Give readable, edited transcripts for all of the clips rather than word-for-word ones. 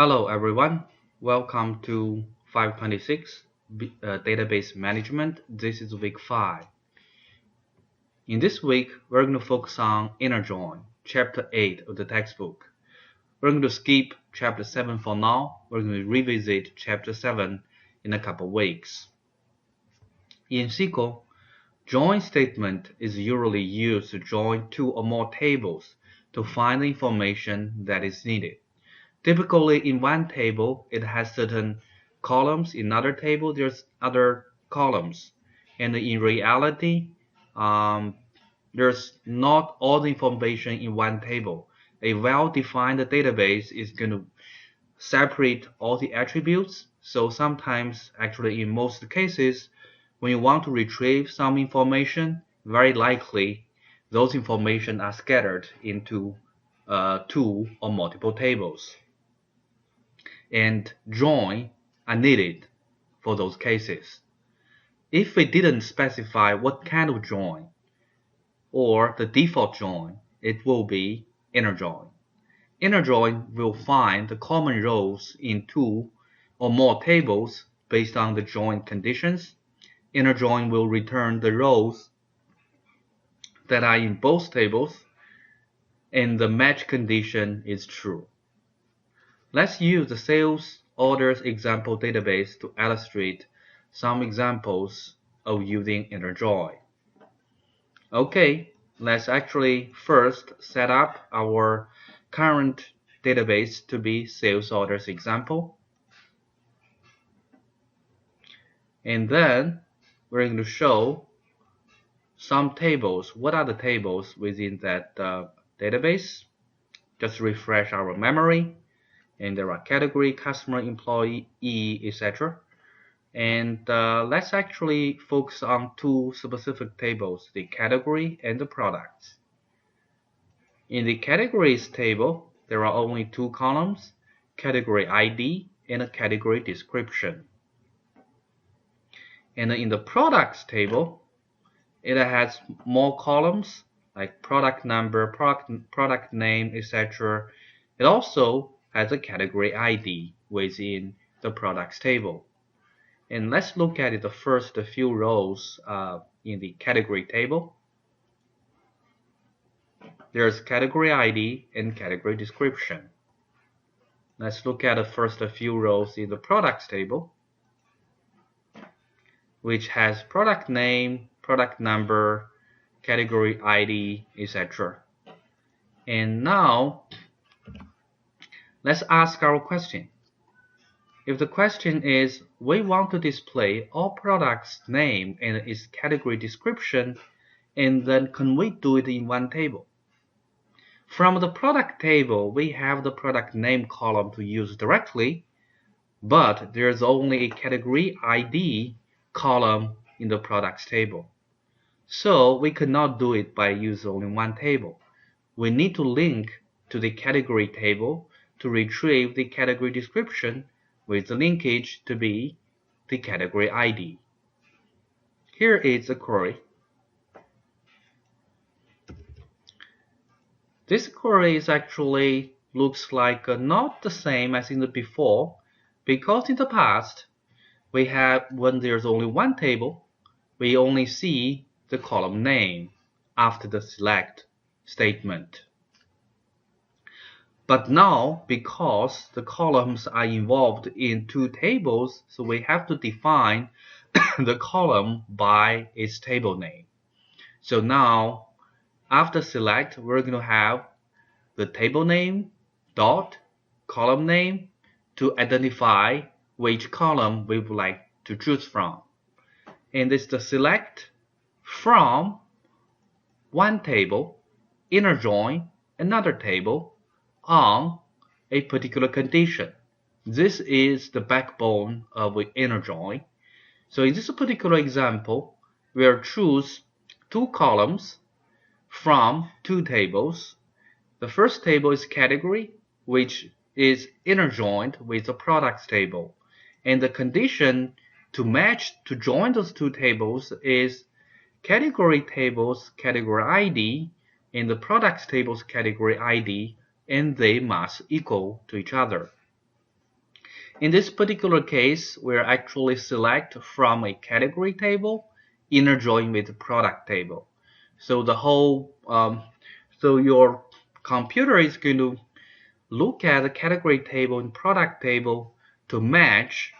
Hello everyone, welcome to 526 Database Management. This is week 5. In this week, we're going to focus on inner join, chapter 8 of the textbook. We're going to skip chapter 7 for now. We're going to revisit chapter 7 in a couple weeks. In SQL, join statement is usually used to join two or more tables to find the information that is needed. Typically, in one table, it has certain columns. In another table, there's other columns. And in reality, there's not all the information in one table. A well-defined database is going to separate all the attributes. So sometimes, actually, in most cases, when you want to retrieve some information, very likely those information are scattered into two or multiple tables. And join are needed for those cases. If we didn't specify what kind of join or the default join, it will be inner join. Inner join will find the common rows in two or more tables based on the join conditions. Inner join will return the rows that are in both tables and the match condition is true. Let's use the sales orders example database to illustrate some examples of using inner join. Okay, let's actually first set up our current database to be sales orders example. And then we're going to show some tables. What are the tables within that database? Just refresh our memory. And there are category, customer, employee, etc. And let's actually focus on two specific tables, the category and the products. In the categories table, there are only two columns, category ID and a category description. And in the products table, it has more columns like product number, product name, etc. It also has a category ID within the products table. And let's look at the first few rows in the category table. There's category ID and category description. Let's look at the first few rows in the products table, which has product name, product number, category ID, etc. And now, let's ask our question. If the question is, we want to display all products' name and its category description, and then can we do it in one table? From the product table, we have the product name column to use directly, but there's only a category ID column in the products table. So we cannot do it by using only one table. We need to link to the category table to retrieve the category description with the linkage to be the category ID. Here is the query. This query is actually looks like not the same as in the before, because in the past we have, when there's only one table, we only see the column name after the select statement. But now, because the columns are involved in two tables, so we have to define the column by its table name. So now, after select, we're going to have the table name dot column name to identify which column we would like to choose from. And it's the select from one table, inner join another table on a particular condition. This is the backbone of the inner join. So in this particular example, we'll choose two columns from two tables. The first table is category, which is inner joined with the products table. And the condition to join those two tables is category table's category ID and the products table's category ID, and they must equal to each other. In this particular case, we're actually select from a category table, inner join with the product table. So the whole, so your computer is going to look at the category table and product table to match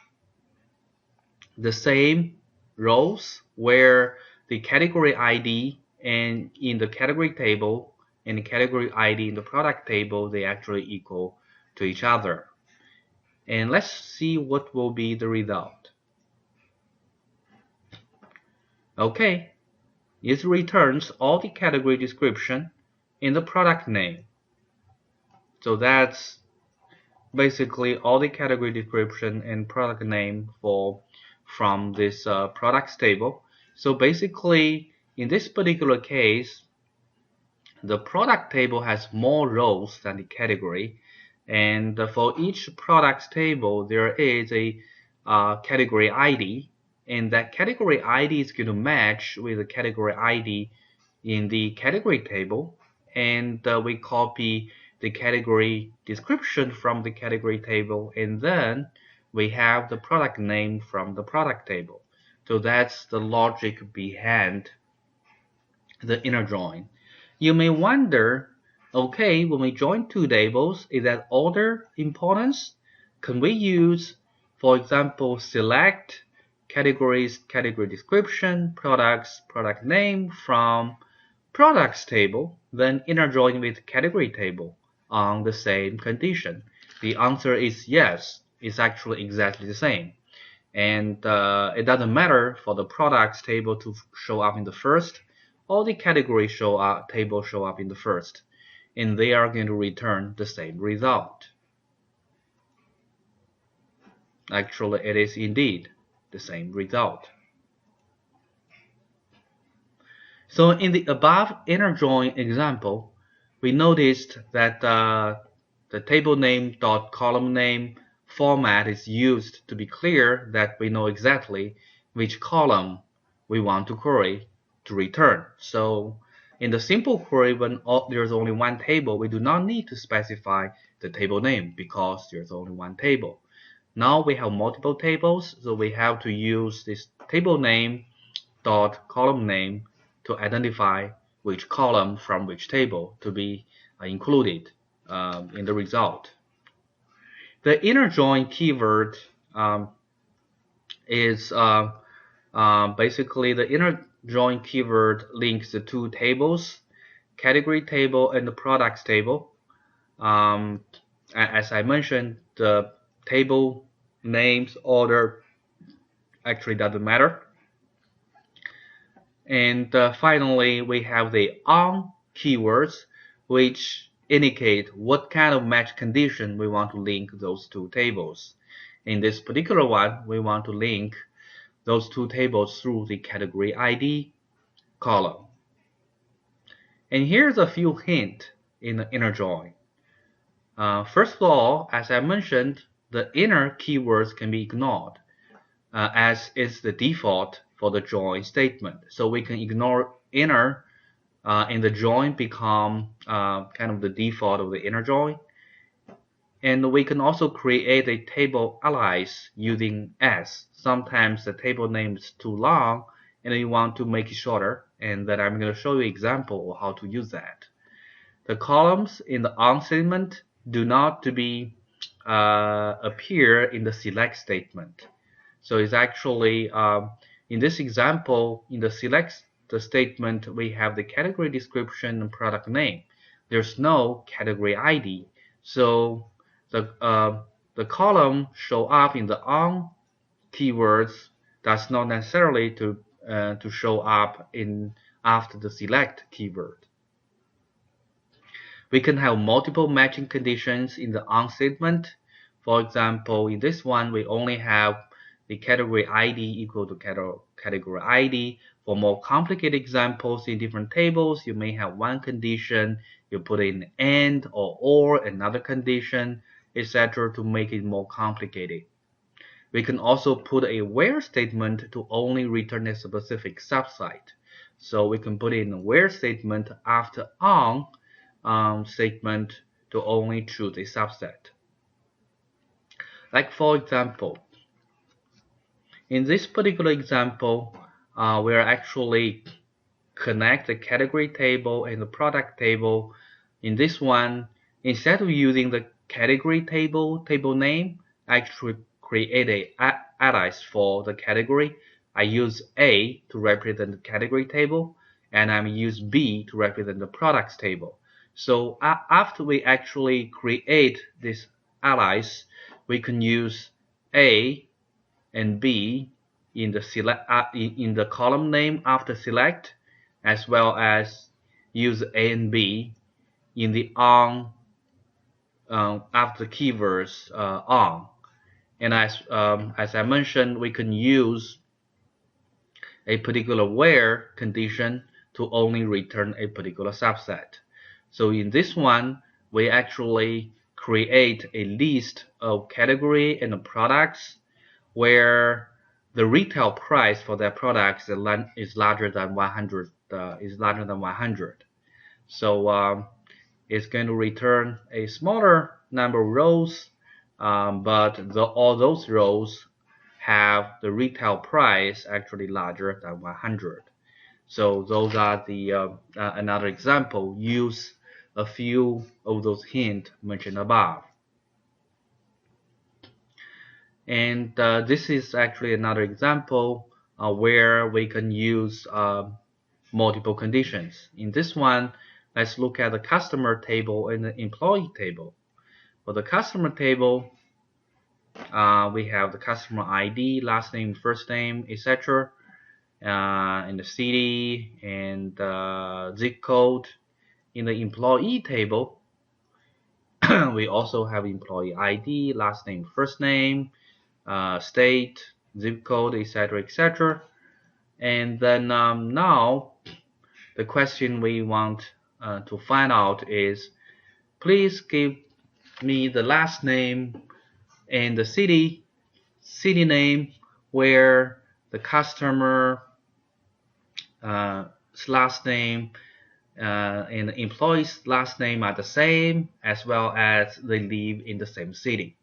the same rows where the category ID and in the category table and the category ID in the product table, they actually equal to each other. And let's see what will be the result. Okay, it returns all the category description in the product name. So that's basically all the category description and product name from this products table. So basically, in this particular case, the product table has more rows than the category, and for each products table, there is a category ID, and that category ID is going to match with the category ID in the category table, and we copy the category description from the category table, and then we have the product name from the product table. So that's the logic behind the inner join. You may wonder, okay, when we join two tables, is that order importance? Can we use, for example, select categories, category description, products, product name from products table, then inner join with category table on the same condition? The answer is yes. It's actually exactly the same. And it doesn't matter for the products table to show up in the first, all the category table show up in the first, and they are going to return the same result. Actually, it is indeed the same result. So in the above inner join example, we noticed that the table name dot column name format is used to be clear that we know exactly which column we want to query to return. So in the simple query, when there's only one table, we do not need to specify the table name because there's only one table. Now we have multiple tables, so we have to use this table name dot column name to identify which column from which table to be included in the result. The inner join keyword is basically the inner join keyword links the two tables, category table and the products table. As I mentioned, the table names order actually doesn't matter. And finally, we have the on keywords, which indicate what kind of match condition we want to link those two tables. In this particular one, we want to link those two tables through the category ID column. And here's a few hints in the inner join. First of all, as I mentioned, the inner keywords can be ignored, as is the default for the join statement. So we can ignore inner and the join become kind of the default of the inner join. And we can also create a table alias using s. Sometimes the table name is too long and you want to make it shorter, and then I'm going to show you an example of how to use that. The columns in the on statement do not to be appear in the select statement. So it's actually in this example, in the select the statement, we have the category description and product name. There's no category ID, so the column show up in the on keywords does not necessarily to show up in after the select keyword. We can have multiple matching conditions in the on statement. For example, in this one, we only have the category ID equal to category ID. For more complicated examples in different tables, you may have one condition, you put in and or another condition, etc. to make it more complicated. We can also put a where statement to only return a specific subset. So we can put in a where statement after on statement to only choose a subset. Like for example, in this particular example, we're actually connect the category table and the product table. In this one, instead of using the category table name, I actually create a alias for the category. I use A to represent the category table, and I use B to represent the products table. So after we actually create this alias, we can use A and B in the in the column name after select, as well as use A and B in the on after keywords on. And as I mentioned, we can use a particular where condition to only return a particular subset. So in this one, we actually create a list of category and products where the retail price for that product is larger than 100. So it's going to return a smaller number of rows, but all those rows have the retail price actually larger than 100. So those are the another example. Use a few of those hints mentioned above. And this is actually another example where we can use multiple conditions. In this one, let's look at the customer table and the employee table. For the customer table, we have the customer ID, last name, first name, etc., and the city and zip code. In the employee table, we also have employee ID, last name, first name, state, zip code, etc., etc. And then now the question we want to find out is, please give me the last name and the city name where the customer last name and the employee's last name are the same, as well as they live in the same city.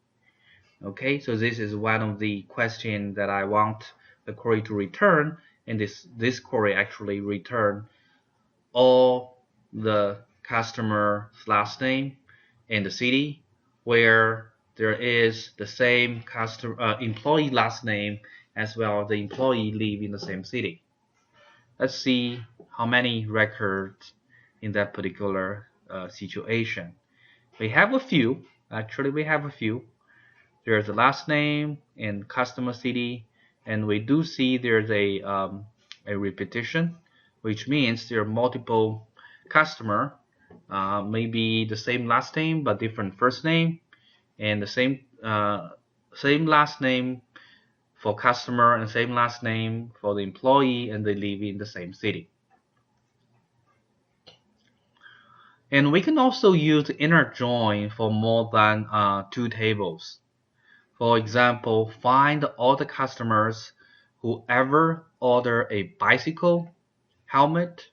Okay, so this is one of the questions that I want the query to return, and this query actually return all the customer's last name and the city where there is the same customer employee last name, as well as the employee live in the same city. Let's see how many records in that particular situation. We have a few. Actually, we have a few. There's a last name and customer city, and we do see there's a repetition, which means there are multiple customer, maybe the same last name but different first name, and the same last name for customer and same last name for the employee, and they live in the same city. And we can also use inner join for more than two tables. For example, find all the customers who ever order a bicycle helmet.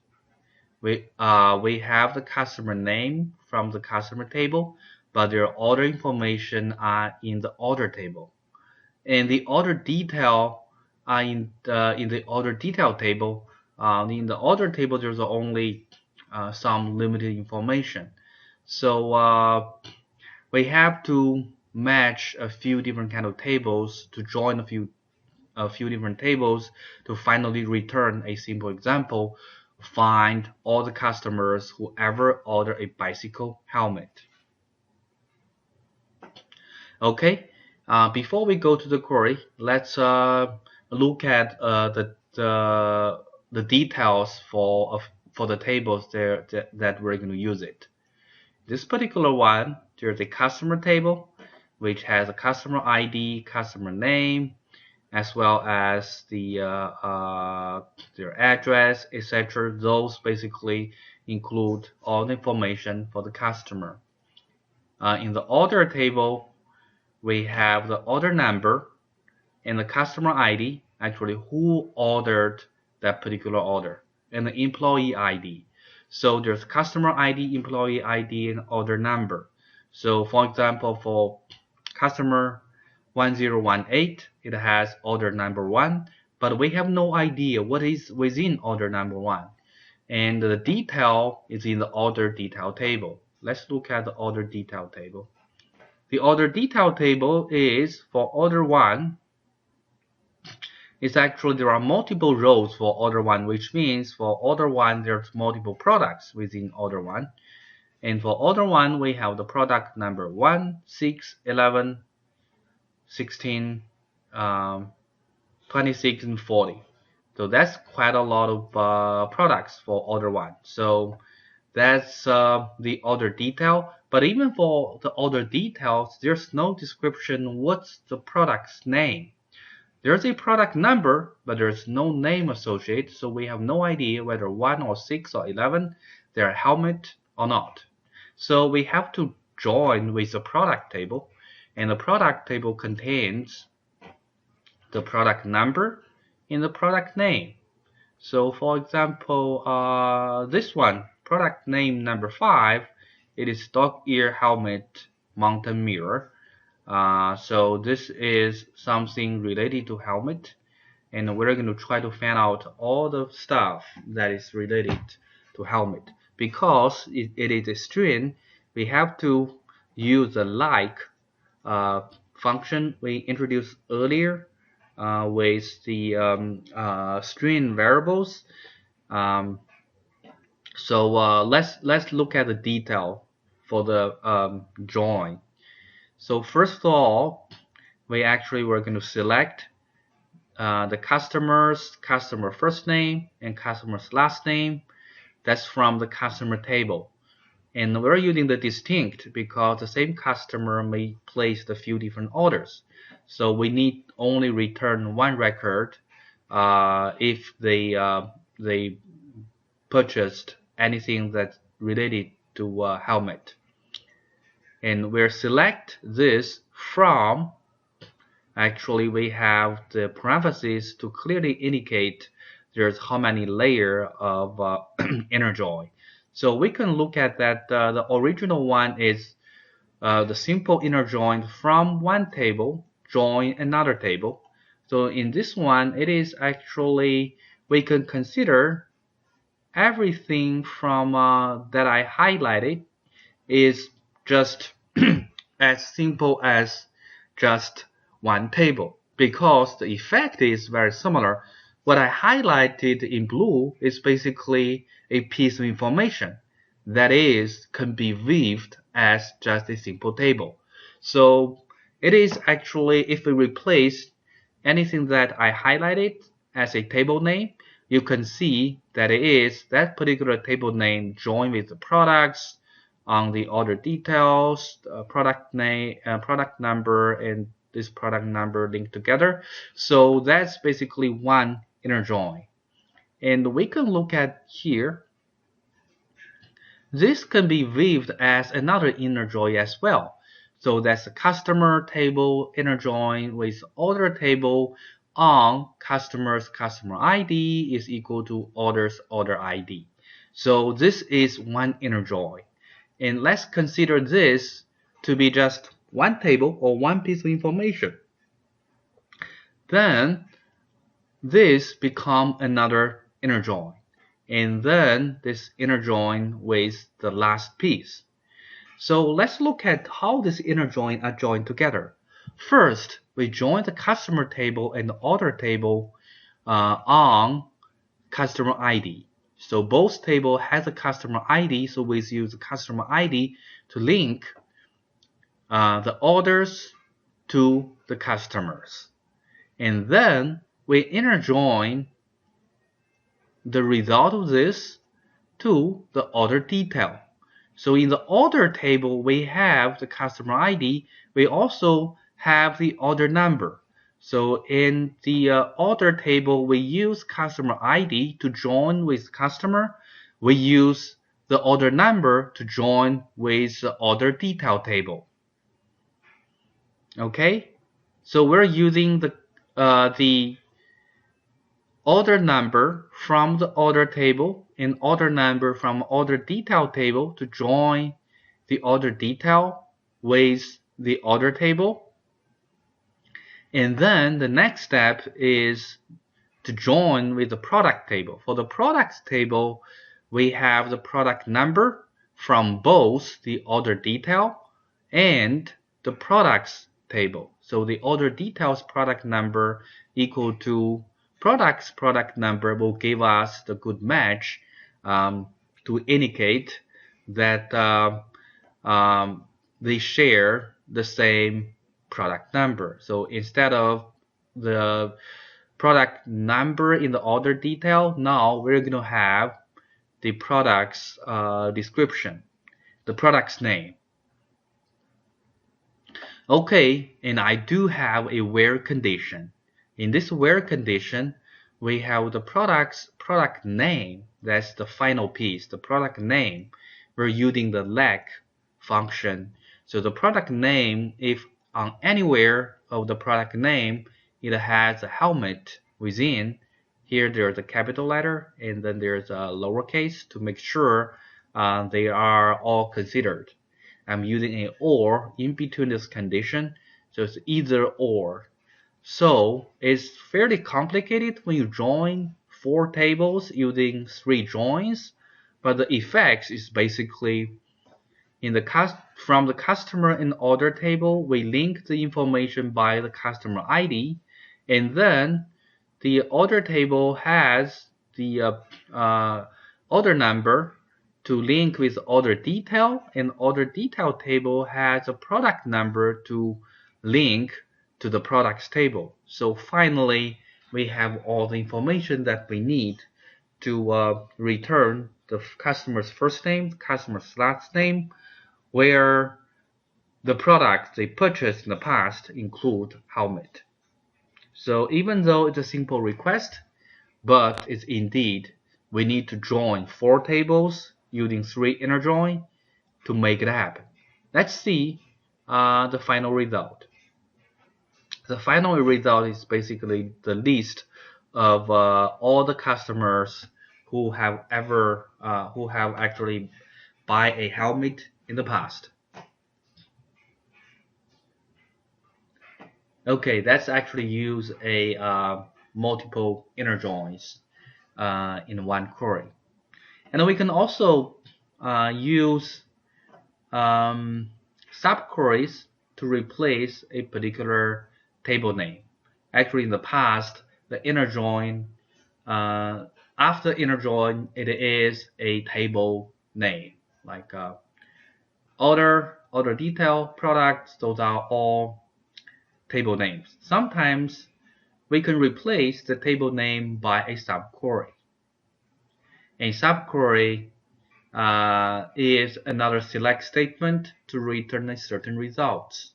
We have the customer name from the customer table, but their order information are in the order table. And the order detail are in the order detail table. In the order table, there's only some limited information. So we have to match a few different kind of tables to join a few different tables to finally return a simple example. Find all the customers who ever order a bicycle helmet. Okay, before we go to the query, let's look at the details for the tables there that we're going to use it. This particular one, there's a customer table which has a customer ID, customer name, as well as their address, etc. Those basically include all the information for the customer. In the order table, we have the order number and the customer ID, actually who ordered that particular order, and the employee ID. So there's customer ID, employee ID, and order number. So for example, for customer 1018, it has order number 1, but we have no idea what is within order number 1. And the detail is in the order detail table. Let's look at the order detail table. The order detail table is for order 1. It's actually there are multiple rows for order 1, which means for order 1 there's multiple products within order 1. And for order 1 we have the product number 1, 6, 11, 16, 26, and 40. So that's quite a lot of products for order 1. So that's the order detail. But even for the order details, there's no description what's the product's name. There's a product number, but there's no name associated, so we have no idea whether 1 or 6 or 11 they're a helmet or not. So we have to join with the product table, and the product table contains the product number and the product name. So for example, this one, product name number 5, it is dog ear helmet mountain mirror. So this is something related to helmet, and we're going to try to find out all the stuff that is related to helmet. Because it is a string, we have to use the like function we introduced earlier with the string variables. So let's look at the detail for the join. So first of all, we're going to select the customer first name and customer's last name. That's from the customer table. And we're using the distinct because the same customer may place a few different orders. So we need only return one record if they purchased anything that's related to helmet. And we'll select this from, actually we have the parentheses to clearly indicate there's how many layers of inner join. So we can look at that the original one is the simple inner join from one table, join another table. So in this one, it is actually, we can consider everything from that I highlighted is just as simple as just one table, because the effect is very similar. What I highlighted in blue is basically a piece of information that is can be viewed as just a simple table. So it is actually, if we replace anything that I highlighted as a table name, you can see that it is that particular table name joined with the products on the order details, product name, product number, and this product number linked together. So that's basically one inner join. And we can look at here. This can be viewed as another inner join as well. So that's the customer table inner join with order table on customer's customer ID is equal to order's order ID. So this is one inner join. And let's consider this to be just one table or one piece of information. Then this become another inner join. And then this inner join with the last piece. So let's look at how this inner join are joined together. First, we join the customer table and the order table on customer ID. So both table has a customer ID, so we use the customer ID to link the orders to the customers. And then we inner join the result of this to the order detail. So in the order table, we have the customer ID. We also have the order number. So in the order table, we use customer ID to join with customer. We use the order number to join with the order detail table. Okay, so we're using the order number from the order table and order number from order detail table to join the order detail with the order table. And then the next step is to join with the product table. For the products table, we have the product number from both the order detail and the products table. So the order details product number equal to products product number will give us the good match to indicate that they share the same product number. So instead of the product number in the order detail, now we're going to have the product's description, the product's name. Okay, and I do have a where condition. In this where condition, we have the product's product name. That's the final piece, the product name. We're using the leg function. So the product name, if on anywhere of the product name, it has a helmet within. Here there's a capital letter and then there's a lowercase to make sure they are all considered. I'm using an or in between this condition, so it's either or. So it's fairly complicated when you join 4 tables using 3 joins, but the effects is basically from the customer and order table, we link the information by the customer ID, and then the order table has the order number to link with order detail, and order detail table has a product number to link to the products table. So finally, we have all the information that we need to return the customer's first name, customer's last name, where the products they purchased in the past include helmet. So even though it's a simple request, but it's indeed we need to join 4 tables using 3 inner join to make it happen. Let's see the final result. The final result is basically the list of all the customers who have actually buy a helmet in the past. Okay, that's actually use a multiple inner joins in one query. And we can also use subqueries to replace a particular table name. Actually, in the past, the inner join, after inner join, it is a table name, like order detail, products, those are all table names. Sometimes we can replace the table name by a subquery. A subquery is another select statement to return a certain result.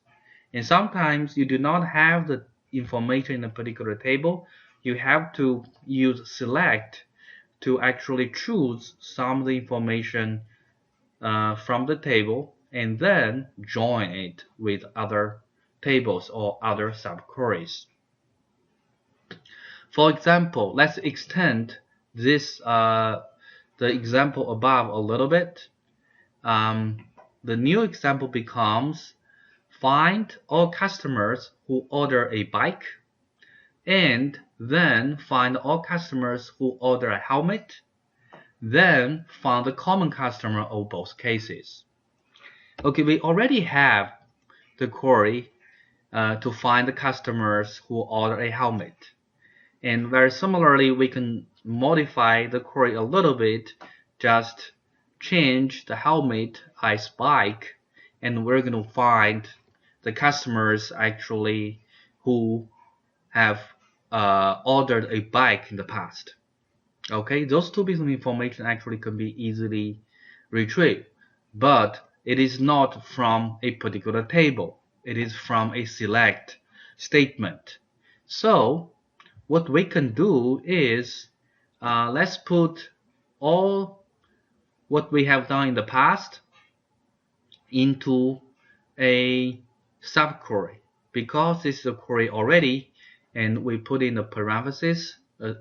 And sometimes you do not have the information in a particular table. You have to use select to actually choose some of the information from the table and then join it with other tables or other subqueries. For example, let's extend this the example above a little bit. The new example becomes find all customers who order a bike and then find all customers who order a helmet, then find the common customer of both cases. Okay, we already have the query to find the customers who order a helmet. And very similarly, we can modify the query a little bit, just change the helmet as bike, and we're going to find the customers actually who have ordered a bike in the past. Okay, those 2 pieces of information actually can be easily retrieved, but it is not from a particular table. It is from a select statement. So what we can do is let's put all what we have done in the past into a subquery, because this is a query already, and we put in a parenthesis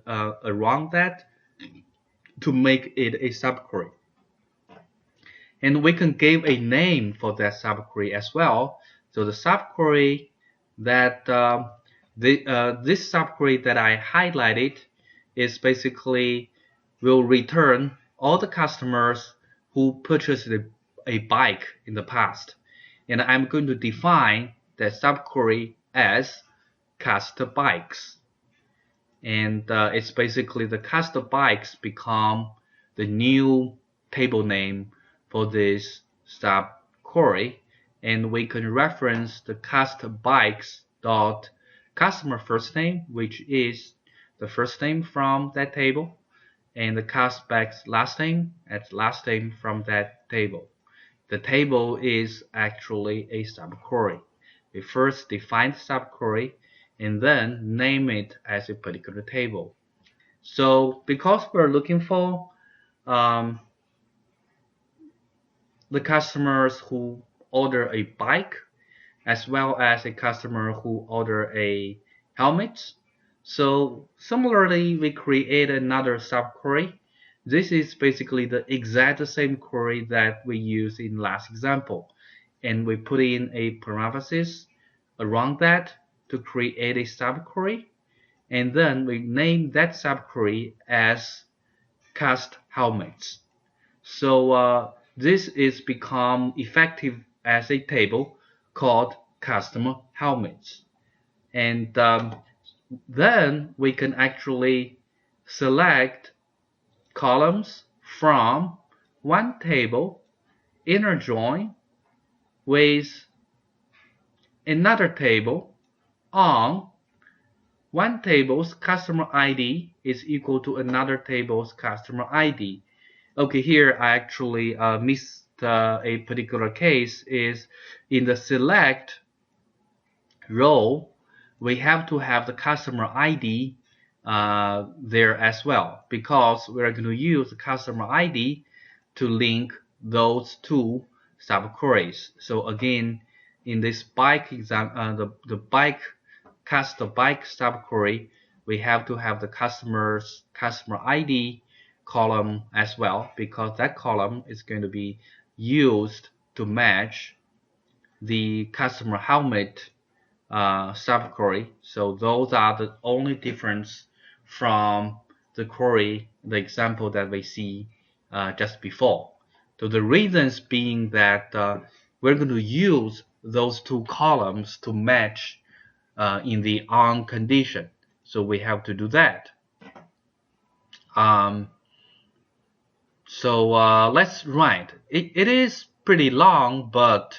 around that to make it a subquery. And we can give a name for that subquery as well. So the subquery that This subquery that I highlighted is basically will return all the customers who purchased a bike in the past. And I'm going to define that subquery as cast bikes. And it's basically the cast bikes become the new table name for this subquery. And we can reference the cast bikes dot customer first name, which is the first name from that table, and the cast bikes last name as last name from that table. The table is actually a subquery. We first define the subquery and then name it as a particular table. So because we're looking for the customers who order a bike as well as a customer who order a helmet, so similarly we create another subquery. This is basically the exact same query that we used in last example, and we put in a parenthesis around that to create a subquery, and then we name that subquery as cast helmets. So this is become effective as a table called customer helmets, and then we can actually select columns from one table, inner join with another table on one table's customer ID is equal to another table's customer ID. Okay, here I actually missed a particular case. Is in the select row we have to have the customer ID there as well, because we're going to use the customer ID to link those two subqueries. So again, in this bike example, the bike subquery, we have to have the customer ID column as well, because that column is going to be used to match the customer helmet subquery. So those are the only difference from the query, the example that we see just before. So the reasons being that we're going to use those two columns to match in the on condition. So we have to do that. Let's write. It is pretty long, but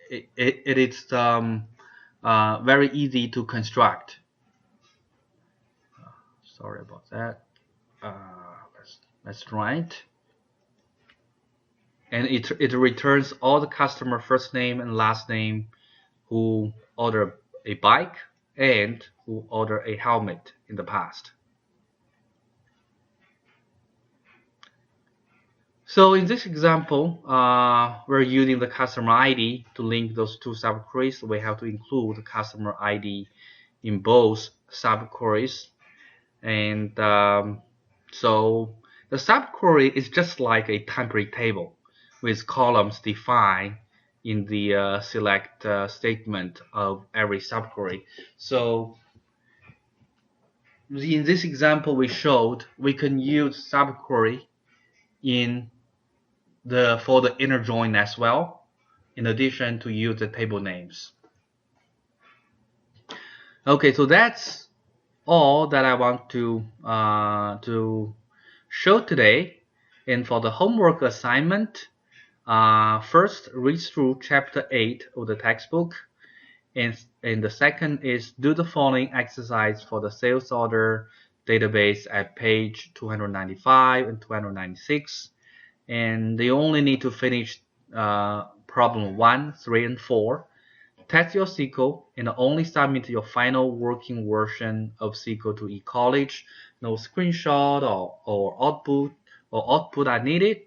it is very easy to construct. Sorry about that. Let's write. And it returns all the customer first name and last name who order a bike and who order a helmet in the past. So in this example, we're using the customer ID to link those two subqueries. We have to include the customer ID in both subqueries. And so the subquery is just like a temporary table with columns defined in the select statement of every subquery. So in this example we showed, we can use subquery for the inner join as well, in addition to use the table names. Okay, so that's all that I want to show today. And for the homework assignment, first read through chapter 8 of the textbook, and the second is do the following exercise for the sales order database at page 295 and 296. And they only need to finish problem 1, 3, and 4. Test your SQL and only submit your final working version of SQL to eCollege. No screenshot or output are needed,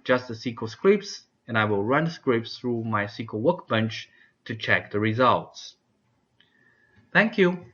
just the SQL scripts, and I will run the scripts through my SQL Workbench to check the results. Thank you.